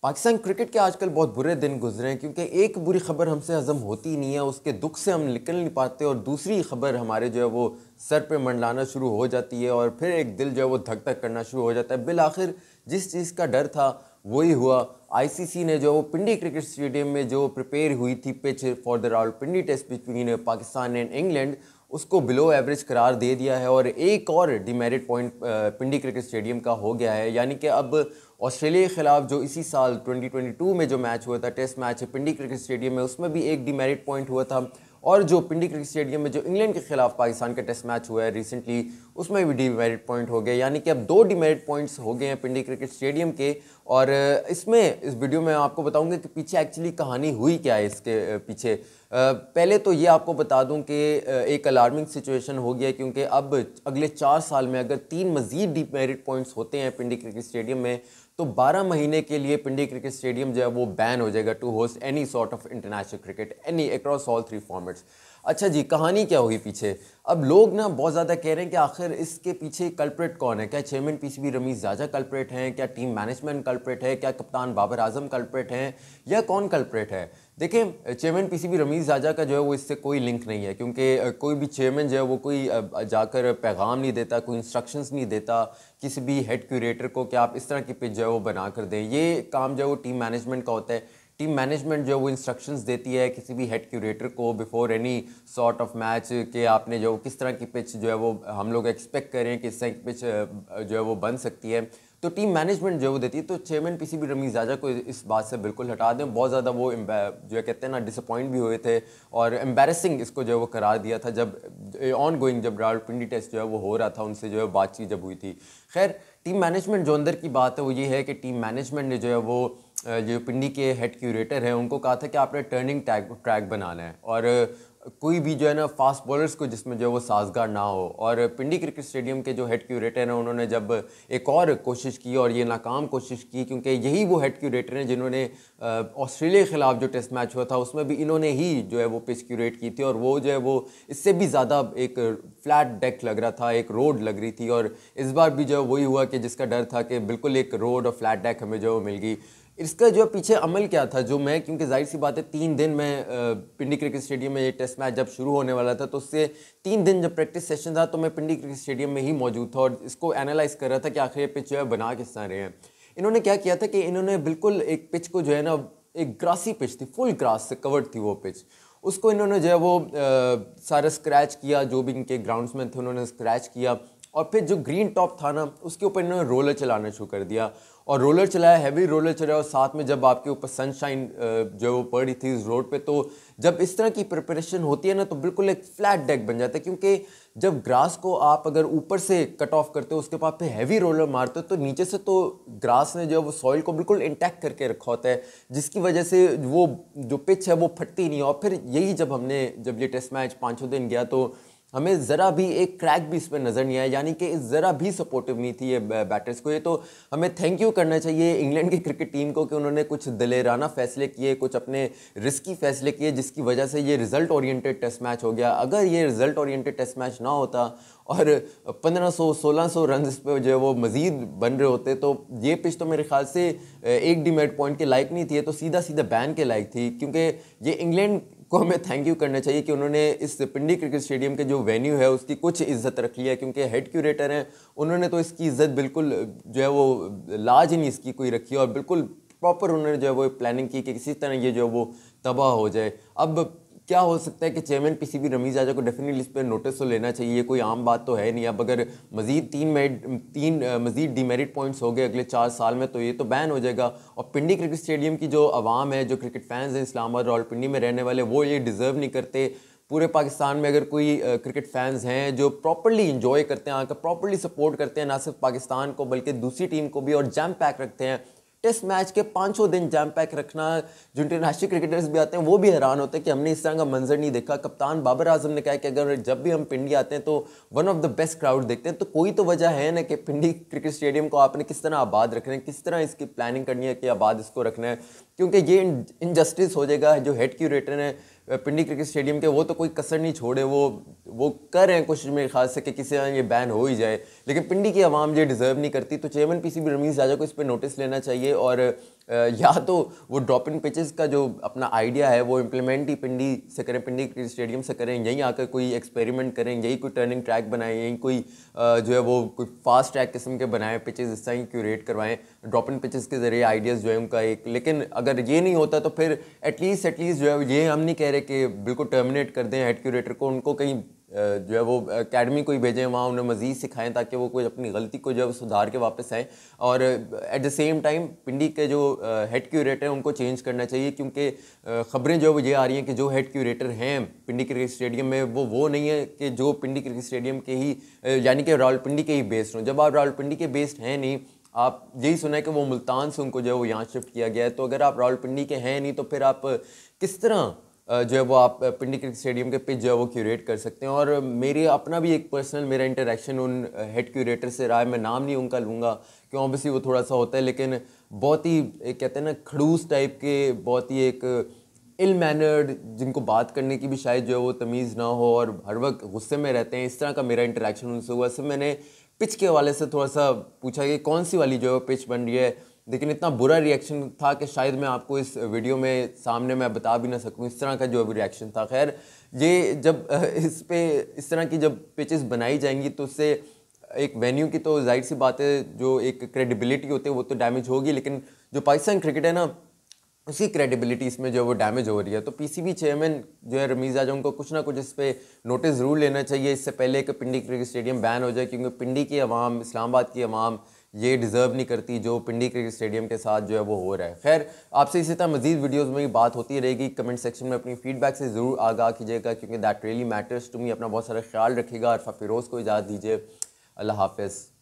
Pakistan cricket के आजकल बहुत बुरे दिन गुजरे हैं क्योंकि एक बुरी खबर हमसे हजम होती ही नहीं है, उसके दुख से हम निकल नहीं पाते और दूसरी खबर हमारे जो है वो सर पे मंडलाना शुरू हो जाती है और फिर एक दिल जो है वो धक धक करना शुरू हो जाता है। बिल आखिर जिस चीज़ का डर था वही हुआ। आईसीसी ने जो वो पिंडी क्रिकेट स्टेडियम में जो प्रिपेयर हुई थी pitch for the Rawalpindi test between Pakistan and England, उसको बिलो एवरेज करार दे दिया है और एक और demerit point Pindi cricket stadium का हो गया है। यानी कि अब ऑस्ट्रेलिया के खिलाफ जो इसी साल 2022 में जो मैच हुआ था, टेस्ट मैच पिंडी क्रिकेट स्टेडियम में, उसमें भी एक डिमेरिट पॉइंट हुआ था और जो पिंडी क्रिकेट स्टेडियम में जो इंग्लैंड के खिलाफ पाकिस्तान का टेस्ट मैच हुआ है रिसेंटली, उसमें भी डिमेरिट पॉइंट हो गए। यानी कि अब दो डिमेरिट पॉइंट्स हो गए हैं पिंडी क्रिकेट स्टेडियम के। और इसमें इस वीडियो में आपको बताऊंगा कि पीछे एक्चुअली कहानी हुई क्या है इसके पीछे। पहले तो ये आपको बता दूं कि एक अलार्मिंग सिचुएशन हो गया क्योंकि अब अगले 4 साल में अगर 3 मजीद डिमेरिट पॉइंट्स होते हैं पिंडी क्रिकेट स्टेडियम में तो 12 महीने के लिए पिंडी क्रिकेट स्टेडियम जो है वो बैन हो जाएगा to host any sort of international cricket any across all 3 formats. अच्छा जी, कहानी क्या हुई पीछे? अब लोग ना बहुत ज़्यादा कह रहे हैं कि आखिर इसके पीछे कल्प्रेट कौन है? क्या चेयरमैन पीसीबी रमीज़ जाजा कल्प्रेट हैं? क्या टीम मैनेजमेंट कल्प्रेट है? क्या कप्तान बाबर आजम कल्प्रेट हैं? या कौन कल्प्रेट है? देखें, चेयरमैन पीसीबी रमीज़ जाजा का जो है वो इससे कोई लिंक नहीं है क्योंकि कोई भी चेयरमैन जो है वो कोई जाकर पैगाम नहीं देता, कोई इंस्ट्रक्शंस नहीं देता किसी भी हेड क्यूरेटर को कि आप इस तरह की पिच जो है वो बना कर दें। ये काम जो है वो टीम मैनेजमेंट का होता है। टीम मैनेजमेंट जो है वो इंस्ट्रक्शंस देती है किसी भी हेड क्यूरेटर को before any sort of match कि आपने जो किस तरह की पिच जो है वो हम लोग एक्सपेक्ट करें कि इस तरह की पिच जो है वो बन सकती है, तो टीम मैनेजमेंट जो है वो देती है। तो चेयरमैन पीसीबी रमीज़ जाजा को इस बात से बिल्कुल हटा दें। बहुत ज़्यादा वो जो है कहते हैं ना डिसअपॉइंट भी हुए थे और एम्बेरसिंग इसको जो है वो करार दिया था जब ऑन गोइंग जब रावलपिंडी टेस्ट जो है वो हो रहा था, उनसे जो है बातचीत जब हुई थी। खैर, टीम मैनेजमेंट जो अंदर की बात है वो ये है कि टीम मैनेजमेंट ने जो है वो जो पिंडी के हेड क्यूरेटर हैं उनको कहा था कि आपने टर्निंग ट्रैक बनाना है और कोई भी जो है ना फास्ट बॉलर्स को जिसमें जो है वो साजगार ना हो। और पिंडी क्रिकेट स्टेडियम के जो हेड क्यूरेटर हैं उन्होंने जब एक और कोशिश की और ये नाकाम कोशिश की क्योंकि यही वो हेड क्यूरेटर हैं जिन्होंने ऑस्ट्रेलिया के खिलाफ जो टेस्ट मैच हुआ था उसमें भी इन्होंने ही जो है वो पिच क्यूरेट की थी और वो जो है वो इससे भी ज़्यादा एक फ्लैट डेक लग रहा था, एक रोड लग रही थी। और इस बार भी जो है वही हुआ कि जिसका डर था कि बिल्कुल एक रोड और फ्लैट डेक हमें जो मिल गई। इसका जो पीछे अमल क्या था, जो मैं क्योंकि जाहिर सी बात है 3 दिन में पिंडी क्रिकेट स्टेडियम में ये टेस्ट मैच जब शुरू होने वाला था तो उससे 3 दिन जब प्रैक्टिस सेशन था तो मैं पिंडी क्रिकेट स्टेडियम में ही मौजूद था और इसको एनालाइज कर रहा था कि आखिर ये पिच जो है बना किस तरह रहे हैं। इन्होंने क्या किया था कि इन्होंने बिल्कुल एक पिच को जो है ना, एक ग्रासी पिच थी, फुल ग्रास से कवर्ड थी वो पिच, उसको इन्होंने जो है वो सारा स्क्रैच किया, जो भी इनके ग्राउंड्समैन थे उन्होंने स्क्रैच किया और फिर जो ग्रीन टॉप था ना उसके ऊपर इन्होंने रोलर चलाना शुरू कर दिया और रोलर चलाया, हैवी रोलर चलाया और साथ में जब आपके ऊपर सनशाइन जो वो पड़ी थी इस रोड पे, तो जब इस तरह की प्रिपरेशन होती है ना तो बिल्कुल एक फ्लैट डेक बन जाता है क्योंकि जब ग्रास को आप अगर ऊपर से कट ऑफ करते हो उसके बाद पे हैवी रोलर मारते हो तो नीचे से तो ग्रास ने जो वो सॉइल को बिल्कुल इंटैक्ट करके रखा होता है जिसकी वजह से वो जो पिच है वो फटती नहीं। और फिर यही जब ये टेस्ट मैच 5 दिन गया तो हमें ज़रा भी एक क्रैक भी इस पर नज़र नहीं आया, यानी कि ज़रा भी सपोर्टिव नहीं थी ये बैटर्स को। ये तो हमें थैंक यू करना चाहिए इंग्लैंड की क्रिकेट टीम को कि उन्होंने कुछ दिलेराना फैसले किए, कुछ अपने रिस्की फैसले किए जिसकी वजह से ये रिज़ल्ट ओरिएंटेड टेस्ट मैच हो गया। अगर ये रिज़ल्ट ओरिएंटेड टेस्ट मैच ना होता और 1500-1600 रन इस पर जो है वो मज़ीद बन रहे होते तो ये पिच तो मेरे ख्याल से एक डिमेरिट पॉइंट के लायक नहीं थी, तो सीधा सीधा बैन के लायक थी। क्योंकि ये इंग्लैंड को हमें थैंक यू करना चाहिए कि उन्होंने इस पिंडी क्रिकेट स्टेडियम के जो वेन्यू है उसकी कुछ इज्जत रख लिया क्योंकि हेड क्यूरेटर हैं उन्होंने तो इसकी इज्जत बिल्कुल जो है वो लाज ही नहीं इसकी कोई रखी और बिल्कुल प्रॉपर उन्होंने जो है वो प्लानिंग की कि किसी तरह ये जो है वो तबाह हो जाए। अब क्या हो सकता है कि चेयरमैन पीसीबी रमीज़ जाजा को डेफिनेटली इस पर नोटिस तो लेना चाहिए, कोई आम बात तो है नहीं। अब अगर मजीद तीन मजीद डिमेरिट पॉइंट्स हो गए अगले 4 साल में तो ये तो बैन हो जाएगा। और पिंडी क्रिकेट स्टेडियम की जो आवाम है, जो क्रिकेट फैंस हैं इस्लामाबाद रावलपिंडी में रहने वाले, वो ये डिज़र्व नहीं करते। पूरे पाकिस्तान में अगर कोई क्रिकेट फैंस हैं जो प्रॉपर्ली इंजॉय करते हैं, आकर प्रॉपर्ली सपोर्ट करते हैं ना सिर्फ पाकिस्तान को बल्कि दूसरी टीम को भी और जैम पैक रखते हैं, टेस्ट मैच के 500 दिन जैम पैक रखना, जो इंटरनेशनल क्रिकेटर्स भी आते हैं वो भी हैरान होते हैं कि हमने इस तरह का मंजर नहीं देखा। कप्तान बाबर आजम ने कहा कि अगर जब भी हम पिंडी आते हैं तो one of the best crowd देखते हैं, तो कोई तो वजह है ना कि पिंडी क्रिकेट स्टेडियम को आपने किस तरह आबाद रखना है, किस तरह इसकी प्लानिंग करनी है कि आबाद इसको रखना है। क्योंकि ये इनजस्टिस हो जाएगा। जो हेड क्यूरेटर हैं पिंडी क्रिकेट स्टेडियम के, वो तो कोई कसर नहीं छोड़े, वो कर रहे हैं कोशिश मेरे ख्याल से कि किसी तरह ये बैन हो ही जाए, लेकिन पिंडी की आवाम ये डिज़र्व नहीं करती। तो चेयरमैन पीसीबी रमीज़ जाजा को इस पर नोटिस लेना चाहिए और या तो वो ड्रॉप इन पिचेस का जो अपना आइडिया है वो इम्प्लीमेंट ही पिंडी से करें, पिंडी क्रिकेट स्टेडियम से करें, यहीं आकर कोई एक्सपेरिमेंट करें, यहीं कोई टर्निंग ट्रैक बनाएं, यहीं कोई जो है वो कोई फास्ट ट्रैक किस्म के बनाएं पिचेस, इस तरह क्यूरेट करवाएं ड्रॉप इन पिचेस के ज़रिए आइडियाज़ जो है उनका एक। लेकिन अगर ये नहीं होता तो फिर एटलीस्ट जो है ये हम नहीं कह रहे कि बिल्कुल टर्मिनेट कर दें हेड क्यूरेटर को, उनको कहीं जो है वो एकेडमी को ही भेजें, वहाँ उन्हें मज़ीद सिखाएं ताकि वो कोई अपनी गलती को जो है सुधार के वापस आएँ। और एट द सेम टाइम पिंडी के जो हेड क्यूरेटर हैं उनको चेंज करना चाहिए, क्योंकि ख़बरें जो ये आ रही हैं कि जो हेड क्यूरेटर हैं पिंडी क्रिकेट स्टेडियम में वो नहीं है कि जो पिंडी क्रिकेट स्टेडियम के ही यानी कि रावलपिंडी के ही बेस्ड हों। जब आप रावलपिंडी के बेस्ड हैं नहीं, आप यही सुना है कि वो मुल्तान से उनको जो है वो यहाँ शिफ्ट किया गया है, तो अगर आप रावलपिंडी के हैं नहीं तो फिर आप किस तरह जो है वो आप पिंडी क्रिकेट स्टेडियम के पिच जो है वो क्यूरेट कर सकते हैं। और मेरे अपना भी एक पर्सनल मेरा इंटरेक्शन उन हेड क्यूरेटर से रहा है, मैं नाम नहीं उनका लूँगा क्यों ऑब्वियसली वो थोड़ा सा होता है, लेकिन बहुत ही एक कहते हैं ना खड़ूस टाइप के, बहुत ही एक इल मैनर्ड, जिनको बात करने की भी शायद जो है वो तमीज़ ना हो और हर वक्त गुस्से में रहते हैं, इस तरह का मेरा इंटरेक्शन उनसे हुआ। सिर्फ मैंने पिच के हवाले से थोड़ा सा पूछा कि कौन सी वाली जो है पिच बन रही है, लेकिन इतना बुरा रिएक्शन था कि शायद मैं आपको इस वीडियो में सामने मैं बता भी ना सकूं, इस तरह का जो रिएक्शन था। खैर ये जब इस तरह की जब पिचेस बनाई जाएंगी तो उससे एक वेन्यू की तो जाहिर सी बात है जो एक क्रेडिबिलिटी होती है वो तो डैमेज होगी, लेकिन जो पाकिस्तान क्रिकेट है ना उसकी क्रेडिबिलिटी इसमें जो है वो डैमेज हो रही है। तो पीसीबी चेयरमैन जो है रमीज़ आजम को कुछ ना कुछ इस पर नोटिस ज़रूर लेना चाहिए इससे पहले कि पिंडी क्रिकेट स्टेडियम बैन हो जाए, क्योंकि पिंडी की अवाम, इस्लामाबाद की अवाम ये डिज़र्व नहीं करती जो पिंडी क्रिकेट स्टेडियम के साथ जो है वो हो रहा है। खैर आपसे इसी तरह मजीद वीडियोज़ में बात होती रहेगी। कमेंट सेक्शन में अपनी फीडबैक से ज़रूर आगाह कीजिएगा, क्योंकि that really matters to me. अपना बहुत सारा ख्याल रखिएगा। अरफा फिरोज़ को इजाज़त दीजिए। अल्लाह हाफ़िज़।